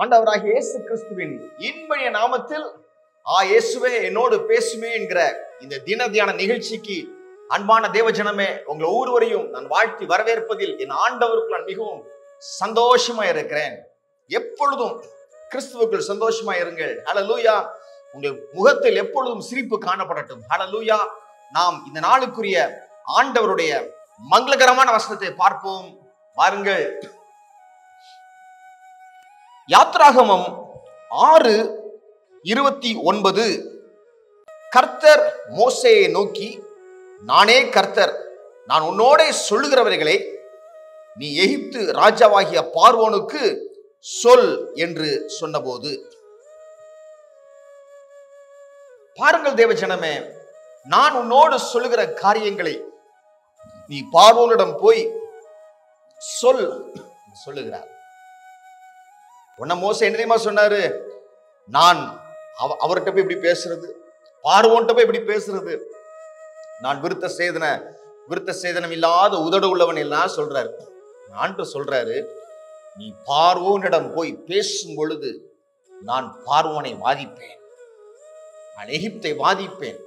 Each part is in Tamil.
ஆண்டவராகிய இயேசு கிறிஸ்துவின் இன்பனிய நாமத்தில் இயேசுவே என்னோடு பேசுமே என்கிற இந்த தின தியான நிகழ்ச்சிக்கு அன்பான தேவஜனமே, உங்களை ஒவ்வொருவரையும் நான் வாழ்த்தி வரவேற்பதில் என் ஆண்டவருக்கு நான் மிகவும் சந்தோஷமா இருக்கிறேன். எப்பொழுதும் கிறிஸ்துவுக்குள் சந்தோஷமா இருங்கள். ஹல்லேலூயா. உங்கள் முகத்தில் எப்பொழுதும் சிரிப்பு காணப்படட்டும். ஹல்லேலூயா. நாம் இந்த நாளுக்குரிய ஆண்டவருடைய மங்களகரமான வசனத்தை பார்ப்போம். வாருங்கள். யாத்ராகமம் 6:29. கர்த்தர் மோசேயை நோக்கி, நானே கர்த்தர், நான் உன்னோடே சொல்லுகிறவர்களை நீ எகிப்து ராஜாவாகிய பார்வோனுக்கு சொல் என்று சொன்னபோது. பாருங்கள் தேவஜனமே, நான் உன்னோடு சொல்லுகிற காரியங்களை நீ பார்வோனிடம் போய் சொல் சொல்லுகிறார். உன்ன மோசே என்ன தெரியுமா சொன்னாரு? நான் அவர்கிட்ட போய் இப்படி பேசுறது, பார்வோன்ட்ட போய் இப்படி பேசுறது, நான் விருத்த சேதனம் இல்லாத உதடு உள்ளவன் எல்லாம் சொல்றாரு. ஆண்டு சொல்றாரு, நீ பார்வோனிடம் போய் பேசும் பொழுது நான் பார்வோனை வாதிப்பேன், நான் எகிப்தை வாதிப்பேன்.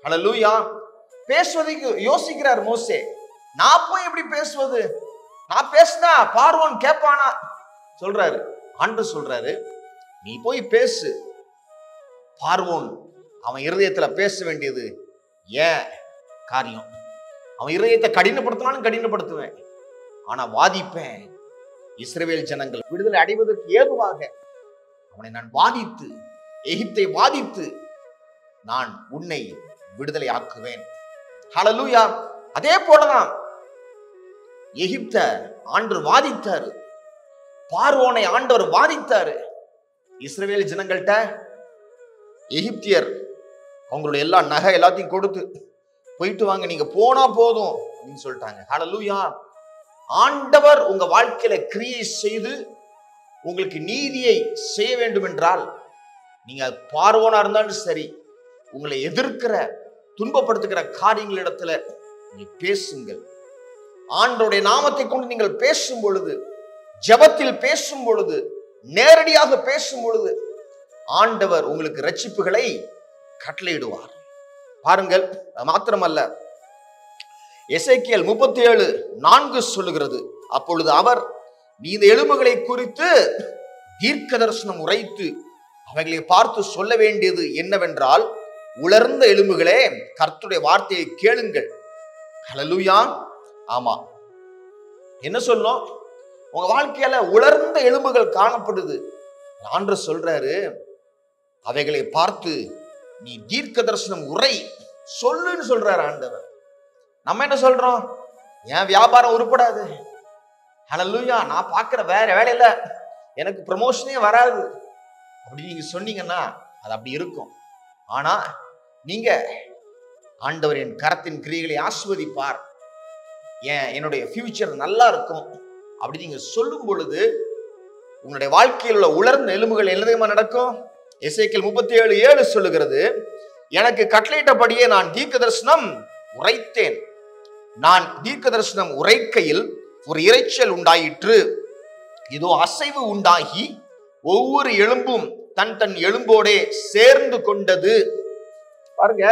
ஹல்லேலூயா. பேசுவதற்கு யோசிக்கிறார் மோசே. நான் போய் எப்படி பேசுவது? நான் பேசினா பார்வோன் கேட்பானா? சொல்றாரு. ஆண்டு சொல்றாரு, நீ போய் பேசு. பார்வோன் அவன் இருதயத்துல பேச வேண்டியது ஏன் காரியம். அவன் இருதயத்தை கடினப்படுத்தினாலும் கடினப்படுத்துவேன், ஆனா வாதிப்பேன். இஸ்ரவேல் ஜனங்கள் விடுதலை அடைவதற்கு ஏதுவாக அவனை நான் வாதித்து, எகிப்தை வாதித்து நான் உன்னை விடுதலை ஆக்குவேன். ஹல்லேலூயா. அதே போலதான் எகிப்த ஆண்டவர் வாதித்தாரு, பார்வோனை ஆண்டவர் வாதித்தாரு. இஸ்ரவேல் ஜனங்கள்ட்ட எகிப்தியர் அவங்களுடைய எல்லா நகை எல்லாத்தையும் கொடுத்து, போயிட்டு வாங்க, நீங்க போனா போதும் அப்படின்னு சொல்லிட்டாங்க. ஹல்லேலூயா. ஆண்டவர் உங்க வாழ்க்கையில கிரியை செய்து உங்களுக்கு நீதியை செய்ய வேண்டும் என்றால், நீங்க பார்வோனா இருந்தாலும் சரி, உங்களை எதிர்க்கிற துன்பப்படுத்துகிற காரியங்களிடத்துல நீங்க பேசுங்கள். ஆண்டவருடைய நாமத்தை கொண்டு நீங்கள் பேசும் பொழுது, ஜெபத்தில் பேசும் பொழுது, நேரடியாக பேசும் பொழுது ஆண்டவர் உங்களுக்கு இரட்சிப்புகளை கட்டளையிடுவார். பாருங்கள். மாத்திரமல்ல, எசேக்கியேல் 37:4 சொல்லுகிறது, அப்பொழுது அவர், நீ இந்த எலும்புகளை குறித்து தீர்க்க தரிசனம் உரைத்து அவைகளை பார்த்து சொல்ல வேண்டியது என்னவென்றால், உலர்ந்த எலும்புகளே, கர்த்தருடைய வார்த்தையை கேளுங்கள். ஹல்லேலூயா. ஆமா, என்ன சொல்லும்? உங்க வாழ்க்கையில உலர்ந்த எலும்புகள் காணப்படுது. ஆண்டவர் சொல்றாரு, அவைகளை பார்த்து நீ தீர்க்க தரிசனம் உரை சொல்லுன்னு சொல்றாரு ஆண்டவர். நம்ம என்ன சொல்றோம்? என் வியாபாரம் உருப்படாது, ஹல்லேலூயா, நான் பார்க்கிற வேற வேலையில எனக்கு ப்ரமோஷனே வராது அப்படி நீங்க சொன்னீங்கன்னா அது அப்படி இருக்கும். ஆனா நீங்க, ஆண்டவர் என் கரத்தின் கிரியைகளை ஆசீர்வதிப்பார், என்னுடைய ஃபியூச்சர் நல்லா இருக்கும் அப்படி நீங்க சொல்லும் பொழுது உங்களுடைய வாழ்க்கையில் உள்ள உலர்ந்த எலும்புகள் என்ன நடக்கும்? எசேக்கியேல் 37:7 சொல்லுகிறது, எனக்கு கட்டளையிட்டபடியே நான் தீர்க்க தரிசனம் உரைத்தேன். நான் தீர்க்க தரிசனம் உரைக்கையில் ஒரு இரைச்சல் உண்டாயிற்று, இதோ அசைவு உண்டாகி ஒவ்வொரு எலும்பும் தன் தன் எலும்போடே சேர்ந்து கொண்டது. பாருங்க,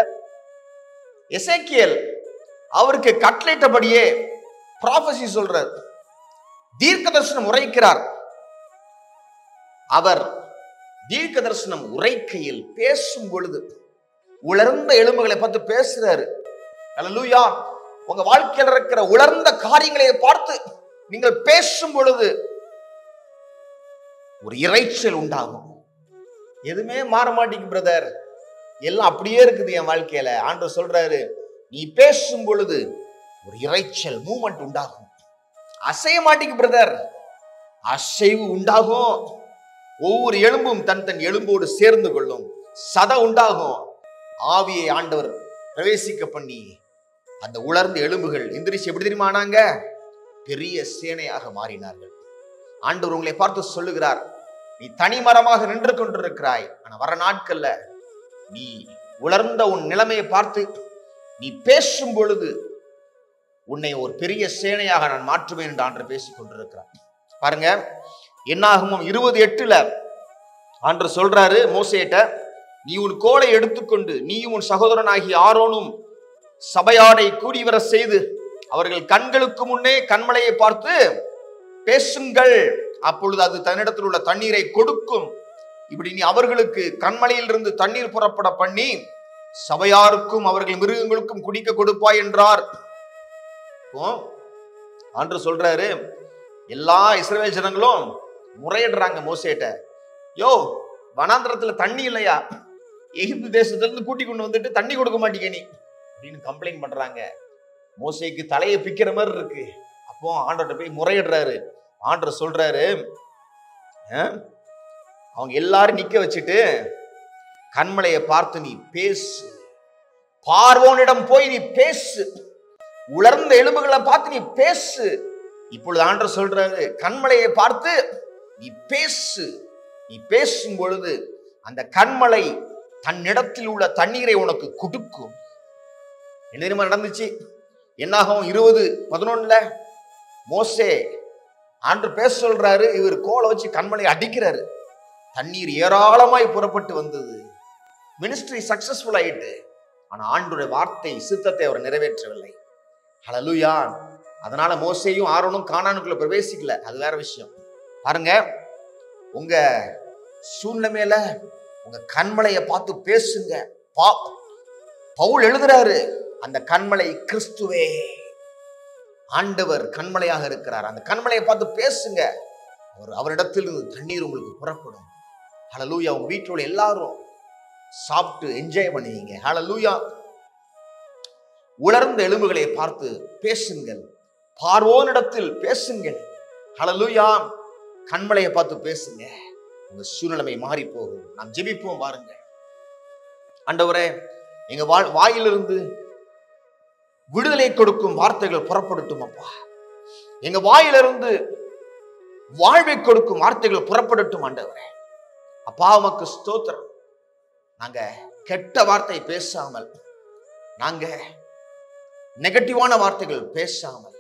எசேக்கியேல் அவருக்கு கட்டளையிட்டபடியே ப்ராஃபஸி சொல்றார், தீர்க்க தரிசனம் உரைக்கிறார். அவர் தீர்க்க தரிசனம் உரைக்கையில் பேசும் பொழுது உலர்ந்த எலும்புகளை பார்த்து பேசுறாரு. ஹல்லேலூயா. உங்க வாழ்க்கையில் இருக்கிற உலர்ந்த காரியங்களை பார்த்து நீங்கள் பேசும் பொழுது ஒரு இரைச்சல் உண்டாகும். எதுவுமே மாற மாட்டேங்குது பிரதர், எல்லாம் அப்படியே இருக்குது என் வாழ்க்கையில. ஆண்டவர் சொல்றாரு, நீ பேசும் பொழுது ஒரு இரைச்சல் மூவ்மெண்ட் உண்டாகும். அசைய மாட்டேங்குது பிரதர், அசைவு உண்டாகும். ஒவ்வொரு எலும்பும் தன் தன் எலும்போடு சேர்ந்து கொள்ளும். சத உண்டாகும். ஆவியை ஆண்டவர் பிரவேசிக்க பண்ணி அந்த உலர்ந்த எலும்புகள் எந்திரிச்சு எப்படி தெரியுமானாங்க? பெரிய சேனையாக மாறினார்கள். ஆண்டவர் உங்களை பார்த்து சொல்லுகிறார், நீ தனி மரமாக நின்று கொண்டிருக்கிறாய், ஆனா வர நாட்கள்ல நீ உலர்ந்த உன் நிலைமையை பார்த்து நீ பேசும் பொழுது உன்னை ஒரு பெரிய சேனையாக நான் மாற்றுவேன் என்று ஆண்டவர் பேசிக் கொண்டிருக்கிறார். பாருங்க, என்னாகமம் 20:8 ஆண்டவர் சொல்றாரு மோசேட்ட, நீ உன் கோலை எடுத்துக்கொண்டு நீயும் உன் சகோதரனாகிய ஆரோனும் சபையாரை கூடி வர செய்து அவர்கள் கண்களுக்கு முன்னே கண்மலையை பார்த்து பேசுங்கள், அப்பொழுது அது தன்னிடத்தில் உள்ள தண்ணீரை கொடுக்கும். இப்படி நீ அவர்களுக்கு கண்மலையிலிருந்து தண்ணீர் புறப்பட பண்ணி சபையாருக்கும் அவர்கள் மிருகங்களுக்கும் குடிக்க கொடுப்பாய் என்றார். ஆண்டவர் சொல்றாரு, எல்லா இஸ்ரவேல் ஜனங்களும் முறையிடுறாங்க மோசேட்ட, யோ வனாந்திரத்துல தண்ணி இல்லையா, எகிப்து தேசத்துல இருந்து கூட்டி கொண்டு வந்துட்டு தண்ணி கொடுக்க மாட்டீங்க நீ அப்படின்னு கம்ப்ளைண்ட் பண்றாங்க. மோசேக்கு தலையை பிக்கிற மாதிரி இருக்கு. அப்போ ஆண்டவர்கிட்ட போய் முறையிடுறாரு. ஆண்டவர் சொல்றாரு, அவங்க எல்லாரும் நிக்க வச்சுட்டு கண்மலையை பார்த்து நீ பேசு, பார்வோனிடம் போய் நீ பேசு, உலர்ந்த எலும்புகளை பார்த்து நீ பேசு. இப்பொழுது ஆண்டவர் சொல்றாரு, கண்மலையை பார்த்து நீ பேசு. நீ பேசும் பொழுது அந்த கண்மலை தன்னிடத்தில் உள்ள தண்ணீரை உனக்கு கொடுக்கும். என்ன தெரியுமா நடந்துச்சு? என்னாகும் 20:11 மோசே ஆண்டவர் பேச சொல்றாரு, இவர் கோலை வச்சு கண்மலை அடிக்கிறாரு, தண்ணீர் ஏராளமாய் புறப்பட்டு வந்தது. மினிஸ்ட்ரி சக்சஸ்ஃபுல் ஆயிட்டு. ஆனா ஆண்டவருடைய வார்த்தை சித்தத்தை அவர் நிறைவேற்றவில்லை. ஹல்லேலூயா. அதனால மோசேயும் ஆரோனும் கானானுக்குள்ள பிரவேசிக்கல. அது வேற விஷயம். பாருங்க, உங்க சூழ்நிலையில உங்க கண்மலையை பார்த்து பேசுங்க. பவுல் எழுதுறாரு, அந்த கண்மலை கிறிஸ்துவே. ஆண்டவர் கண்மலையாக இருக்கிறார். அந்த கண்மலையை பார்த்து பேசுங்க, அவரிடத்தில் இருந்து தண்ணீர் உங்களுக்கு புறப்படும். ஹல்லேலூயா. உங்க வீட்டில் உள்ள எல்லாரும் சாப்பிட்டு என்ஜாய் பண்ணுவீங்க. ஹல்லேலூயா. உலர்ந்த எலும்புகளை பார்த்து பேசுங்கள், பார்வோனிடத்தில் பேசுங்கள். ஹல்லேலூயா. கண்மலையை பார்த்து பேசுங்க, உங்க சூழ்நிலை மாறி போகும். நாம் ஜெபிப்போம். பாருங்க, ஆண்டவரே, எங்க வாயிலிருந்து விடுதலை கொடுக்கும் வார்த்தைகள் புறப்படட்டும் அப்பா. எங்க வாயிலிருந்து வாழ்வை கொடுக்கும் வார்த்தைகள் புறப்படட்டும் ஆண்டவரே. அப்பா உமக்கு ஸ்தோத்திரம். நாங்க கெட்ட வார்த்தை பேசாமல், நாங்க நெகட்டிவான வார்த்தைகள் பேசாமல்,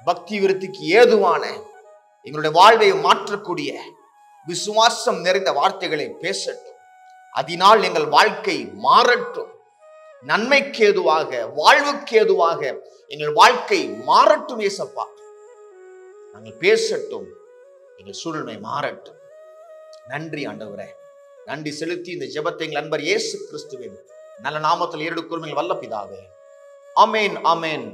பக்தி விருத்திக்கு ஏதுவான எங்களுடைய வாழ்வை மாற்றக்கூடிய விசுவாசம் நிறைந்த வார்த்தைகளை பேசட்டும். அதனால் எங்கள் வாழ்க்கை மாறட்டும். நன்மைக்கு ஏதுவாக, வாழ்வுக்கு ஏதுவாக எங்கள் வாழ்க்கை மாறட்டும். ஏசப்பா, நாங்கள் பேசட்டும், எங்கள் சூழ்நிலை மாறட்டும். நன்றி ஆண்டவரே. நன்றி செலுத்தி இந்த ஜெபத்தை எங்கள் அன்பர் இயேசு கிறிஸ்துவின் நல்ல நாமத்தில் ஏறெடுக்கிறோம் எங்கள் வல்ல பிதாவே. ஆமென், ஆமென்.